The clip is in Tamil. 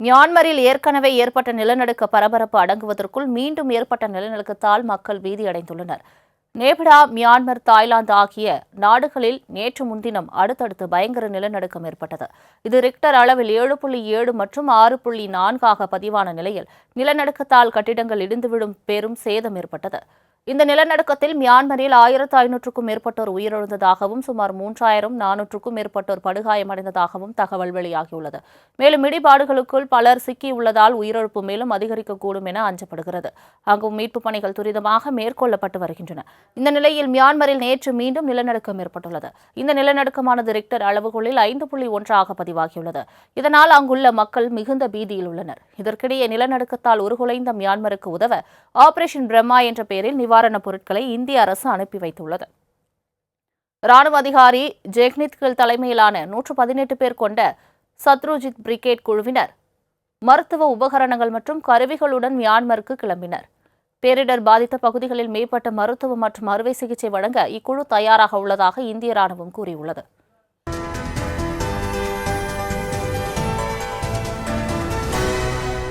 மியான்மரில் ஏற்கனவே ஏற்பட்ட நிலநடுக்க பரபரப்பு அடங்குவதற்குள் மீண்டும் ஏற்பட்ட நிலநடுக்கத்தால் மக்கள் பீதியடைந்துள்ளனர். நேபாள, மியான்மர், தாய்லாந்து ஆகிய நாடுகளில் நேற்று முன்தினம் அடுத்தடுத்து பயங்கர நிலநடுக்கம் ஏற்பட்டது. இது ரிக்டர் அளவில் 7.7 மற்றும் 6.4 பதிவான நிலையில் நிலநடுக்கத்தால் கட்டிடங்கள் இடிந்து விழும் பெரும் சேதம் ஏற்பட்டது. இந்த நிலநடுக்கத்தில் மியான்மரில் 1500க்கும் மேற்பட்டோர் உயிரிழந்ததாகவும் சுமார் 3400க்கும் மேற்பட்டோர் படுகாயமடைந்ததாகவும் தகவல் வெளியாகியுள்ளது. மேலும் இடிபாடுகளுக்குள் பலர் சிக்கியுள்ளதால் உயிரிழப்பு மேலும் அதிகரிக்கக்கூடும் என அஞ்சப்படுகிறது. அங்கும் மீட்புப் பணிகள் துரிதமாக மேற்கொள்ளப்பட்டு வருகின்றன. இந்த நிலையில் மியான்மரில் நேற்று மீண்டும் நிலநடுக்கம் ஏற்பட்டுள்ளது. இந்த நிலநடுக்கமானது ரிக்டர் அளவுகோலில் 5.1 பதிவாகியுள்ளது. இதனால் அங்குள்ள மக்கள் மிகுந்த பீதியில் உள்ளனர். இதற்கிடையே நிலநடுக்கத்தால் உருகுலைந்த மியான்மருக்கு உதவ ஆபரேஷன் பிரம்மா என்ற பெயரில் நிவாரணப் பொருட்களை இந்திய அரசு அனுப்பி வைத்துள்ளது. ராணுவ அதிகாரி ஜெக்னித்கில் தலைமையிலான 118 பேர் கொண்ட சத்ருஜித் பிரிகேட் குழுவினர் மருத்துவ உபகரணங்கள் மற்றும் கருவிகளுடன் மியான்மருக்கு கிளம்பினர். பேரிடர் பாதித்த பகுதிகளில் மேம்பட்ட மருத்துவ மற்றும் அறுவை சிகிச்சை வழங்க இக்குழு தயாராக உள்ளதாக இந்திய ராணுவம் கூறியுள்ளது.